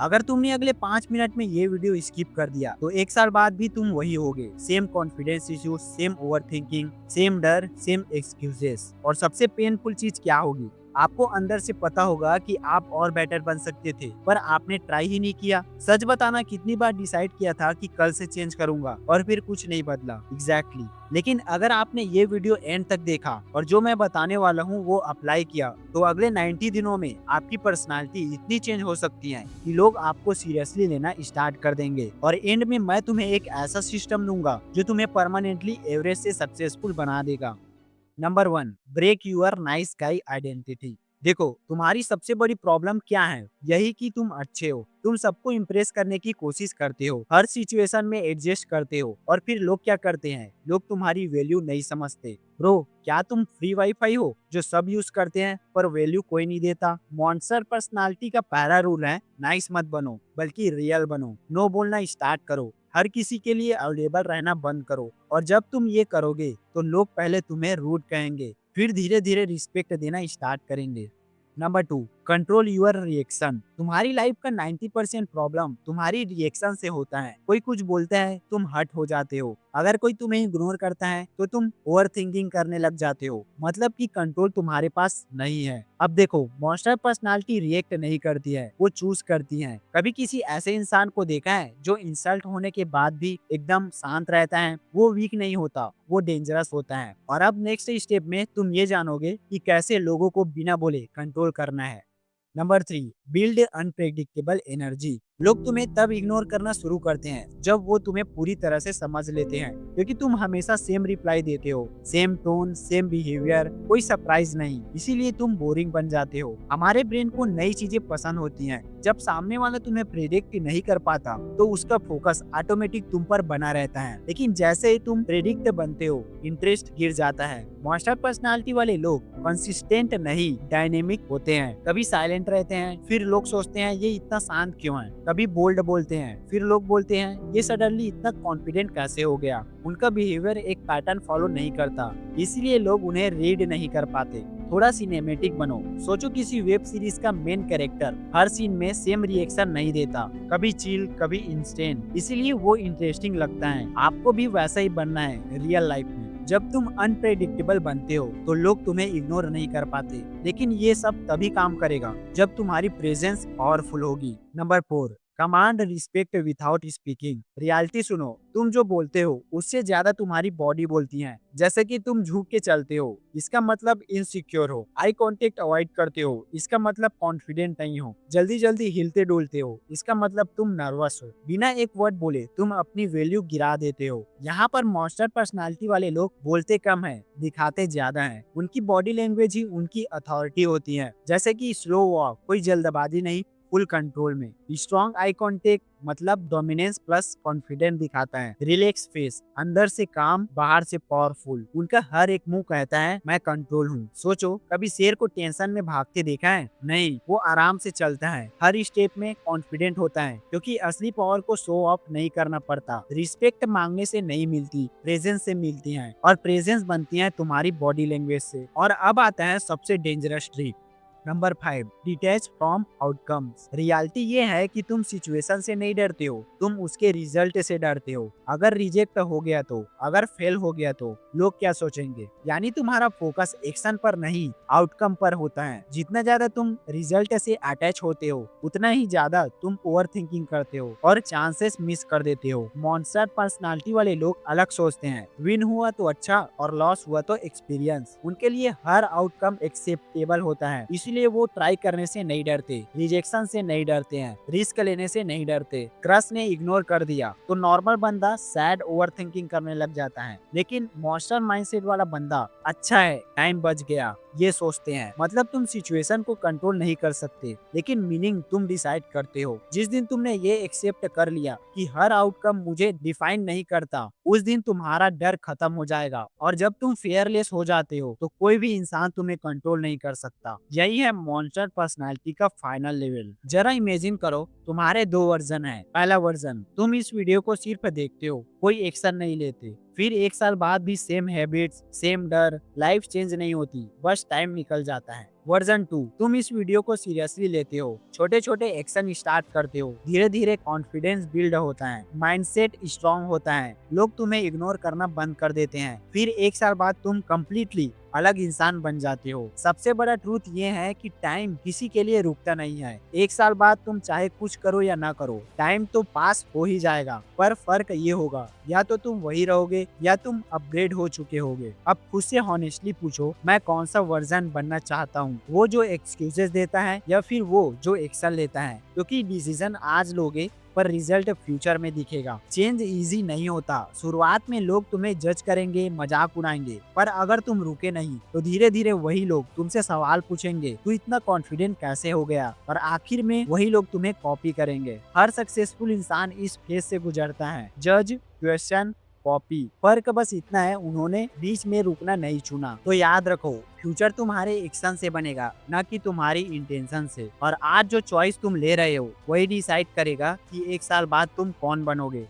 अगर तुमने अगले 5 मिनट में ये वीडियो स्किप कर दिया तो 1 साल बाद भी तुम वही होगे। Same confidence issues, same over thinking, same डर, सेम एक्सक्यूजेस। और सबसे पेनफुल चीज क्या होगी? आपको अंदर से पता होगा कि आप और बेटर बन सकते थे, पर आपने ट्राई ही नहीं किया। सच बताना, कितनी बार डिसाइड किया था कि कल से चेंज करूंगा और फिर कुछ नहीं बदला। एग्जैक्टली। लेकिन अगर आपने ये वीडियो एंड तक देखा और जो मैं बताने वाला हूँ वो अप्लाई किया, तो अगले 90 दिनों में आपकी पर्सनालिटी इतनी चेंज हो सकती है कि लोग आपको सीरियसली लेना स्टार्ट कर देंगे। और एंड में मैं तुम्हें एक ऐसा सिस्टम दूंगा जो तुम्हें परमानेंटली एवरेज से सक्सेसफुल बना देगा। Number 1, break your nice guy identity. देखो, तुम्हारी सबसे बड़ी प्रॉब्लम क्या है? यही कि तुम अच्छे हो, तुम सबको इम्प्रेस करने की कोशिश करते हो, हर सिचुएशन में एडजस्ट करते हो। और फिर लोग क्या करते हैं? लोग तुम्हारी वैल्यू नहीं समझते। ब्रो, क्या तुम फ्री वाईफाई हो जो सब यूज करते हैं पर वैल्यू कोई नहीं देता? मॉन्स्टर पर्सनालिटी का पहला रूल है, नाइस मत बनो बल्कि रियल बनो। नो बोलना स्टार्ट करो, हर किसी के लिए अवेलेबल रहना बंद करो। और जब तुम ये करोगे तो लोग पहले तुम्हें रूड कहेंगे, फिर धीरे धीरे रिस्पेक्ट देना स्टार्ट करेंगे। Number 2, control your reaction. तुम्हारी लाइफ का 90% प्रॉब्लम तुम्हारी रिएक्शन से होता है। कोई कुछ बोलता है, तुम हट हो जाते हो। अगर कोई तुम्हें इग्नोर करता है तो तुम ओवर थिंकिंग करने लग जाते हो। मतलब कि कंट्रोल तुम्हारे पास नहीं है। अब देखो, मॉन्स्टर पर्सनालिटी रिएक्ट नहीं करती है, वो चूज करती है। कभी किसी ऐसे इंसान को देखा है जो इंसल्ट होने के बाद भी एकदम शांत रहता है? वो वीक नहीं होता, वो डेंजरस होता है। और अब नेक्स्ट स्टेप में तुम ये जानोगे कि कैसे लोगों को बिना बोले कंट्रोल करना है। Number 3, build unpredictable energy. लोग तुम्हें तब इग्नोर करना शुरू करते हैं जब वो तुम्हें पूरी तरह से समझ लेते हैं, क्योंकि तुम हमेशा सेम रिप्लाई देते हो, सेम टोन, सेम बिहेवियर, कोई सरप्राइज नहीं। इसीलिए तुम बोरिंग बन जाते हो। हमारे ब्रेन को नई चीजें पसंद होती हैं। जब सामने वाला तुम्हें प्रेडिक्ट नहीं कर पाता तो उसका फोकस ऑटोमेटिक तुम पर बना रहता है। लेकिन जैसे ही तुम प्रेडिक्ट बनते हो, इंटरेस्ट गिर जाता है। मॉन्स्टर पर्सनालिटी वाले लोग कंसिस्टेंट नहीं, डायनेमिक होते हैं। कभी साइलेंट रहते हैं, फिर लोग सोचते हैं ये इतना शांत क्यों है। कभी बोल्ड बोलते हैं, फिर लोग बोलते हैं ये सडनली इतना कॉन्फिडेंट कैसे हो गया। उनका बिहेवियर एक पैटर्न फॉलो नहीं करता, इसलिए लोग उन्हें रीड नहीं कर पाते। थोड़ा सिनेमेटिक बनो। सोचो, किसी वेब सीरीज का मेन कैरेक्टर हर सीन में सेम रिएक्शन नहीं देता, कभी चिल, कभी इंस्टेंट, इसीलिए वो इंटरेस्टिंग लगता है। आपको भी वैसा ही बनना है रियल लाइफ में। जब तुम अनप्रेडिक्टेबल बनते हो तो लोग तुम्हें इग्नोर नहीं कर पाते, लेकिन ये सब तभी काम करेगा जब तुम्हारी प्रेजेंस पावरफुल होगी। Number 4, command respect without speaking. Reality सुनो, तुम जो बोलते हो उससे ज्यादा तुम्हारी बॉडी बोलती है। जैसे कि तुम झुक के चलते हो, इसका मतलब इनसिक्योर हो। आई कांटेक्ट अवॉइड करते हो, इसका मतलब कॉन्फिडेंट नहीं हो। जल्दी जल्दी हिलते डुलते हो, इसका मतलब तुम नर्वस हो। बिना एक वर्ड बोले तुम अपनी वैल्यू गिरा देते हो। यहाँ पर मॉन्स्टर पर्सनालिटी वाले लोग बोलते कम है, दिखाते ज्यादा है। उनकी बॉडी लैंग्वेज ही उनकी अथॉरिटी होती है। जैसे कि स्लो वॉक, कोई जल्दबाजी नहीं, फुल कंट्रोल में। स्ट्रॉन्ग आई कांटेक्ट मतलब डोमिनेंस प्लस कॉन्फिडेंस दिखाता है। रिलैक्स फेस, अंदर से काम, बाहर से पावरफुल। उनका हर एक मुंह कहता है मैं कंट्रोल हूँ। सोचो, कभी शेर को टेंशन में भागते देखा है? नहीं, वो आराम से चलता है, हर स्टेप में कॉन्फिडेंट होता है, क्योंकि असली पावर को शो ऑफ नहीं करना पड़ता। रिस्पेक्ट मांगने से नहीं मिलती, प्रेजेंस से मिलती है। और प्रेजेंस बनती है तुम्हारी बॉडी लैंग्वेज से। और अब आता है सबसे dangerous trick. Number 5, detach from outcomes. Reality ये है कि तुम सिचुएशन से नहीं डरते हो, तुम उसके रिजल्ट से डरते हो। अगर रिजेक्ट हो गया तो, अगर फेल हो गया तो लोग क्या सोचेंगे? यानी तुम्हारा फोकस एक्शन पर नहीं, आउटकम पर होता है। जितना ज्यादा तुम रिजल्ट से अटैच होते हो, उतना ही ज्यादा तुम ओवर थिंकिंग करते हो और चांसेस मिस कर देते हो। मॉन्स्टर पर्सनालिटी वाले लोग अलग सोचते हैं, विन हुआ तो अच्छा और लॉस हुआ तो एक्सपीरियंस। उनके लिए हर आउटकम एक्सेप्टेबल होता है, इसलिए वो ट्राई करने से नहीं डरते, रिजेक्शन से नहीं डरते हैं, रिस्क लेने से नहीं डरते। क्रश ने इग्नोर कर दिया तो नॉर्मल बंदा सैड ओवर थिंकिंग करने लग जाता है, लेकिन मॉन्स्टर माइंडसेट वाला बंदा अच्छा है टाइम बच गया ये सोचते हैं। मतलब तुम सिचुएशन को कंट्रोल नहीं कर सकते, लेकिन मीनिंग तुम डिसाइड करते हो। जिस दिन तुमने ये एक्सेप्ट कर लिया कि हर आउटकम मुझे डिफाइन नहीं करता, उस दिन तुम्हारा डर खत्म हो जाएगा। और जब तुम फेयरलेस हो जाते हो तो कोई भी इंसान तुम्हें कंट्रोल नहीं कर सकता। यही है मॉन्स्टर पर्सनालिटी का फाइनल लेवल। जरा इमेजिन करो, तुम्हारे दो वर्जन है। पहला वर्जन, तुम इस वीडियो को सिर्फ देखते हो, कोई एक्शन नहीं लेते, फिर 1 साल बाद भी सेम हैबिट्स, सेम डर, लाइफ चेंज नहीं होती, बस टाइम निकल जाता है। वर्जन 2, तुम इस वीडियो को सीरियसली लेते हो, छोटे छोटे एक्शन स्टार्ट करते हो, धीरे धीरे कॉन्फिडेंस बिल्ड होता है, माइंडसेट स्ट्रांग होता है, लोग तुम्हें इग्नोर करना बंद कर देते हैं, फिर 1 साल बाद तुम कम्प्लीटली अलग इंसान बन जाते हो। सबसे बड़ा ट्रूथ ये है कि टाइम किसी के लिए रुकता नहीं है। 1 साल बाद तुम चाहे कुछ करो या ना करो, टाइम तो पास हो ही जाएगा, पर फर्क ये होगा या तो तुम वही रहोगे या तुम अपग्रेड हो चुके होगे। अब खुद से हॉनेस्टली पूछो, मैं कौन सा वर्जन बनना चाहता हूँ, वो जो एक्सक्यूजेस देता है या फिर वो जो एक्शन लेता है, क्योंकि डिसीजन आज लोगे पर रिजल्ट फ्यूचर में दिखेगा। चेंज इजी नहीं होता, शुरुआत में लोग तुम्हें जज करेंगे, मजाक उड़ाएंगे, पर अगर तुम रुके नहीं तो धीरे धीरे वही लोग तुमसे सवाल पूछेंगे, तू इतना कॉन्फिडेंट कैसे हो गया, और आखिर में वही लोग तुम्हें कॉपी करेंगे। हर सक्सेसफुल इंसान इस फेज से गुजरता है, जज, क्वेश्चन, कॉपी। फर्क बस इतना है, उन्होंने बीच में रुकना नहीं चुना। तो याद रखो, फ्यूचर तुम्हारे एक्शन से बनेगा, ना कि तुम्हारी इंटेंशन से। और आज जो चॉइस तुम ले रहे हो वही डिसाइड करेगा कि 1 साल बाद तुम कौन बनोगे।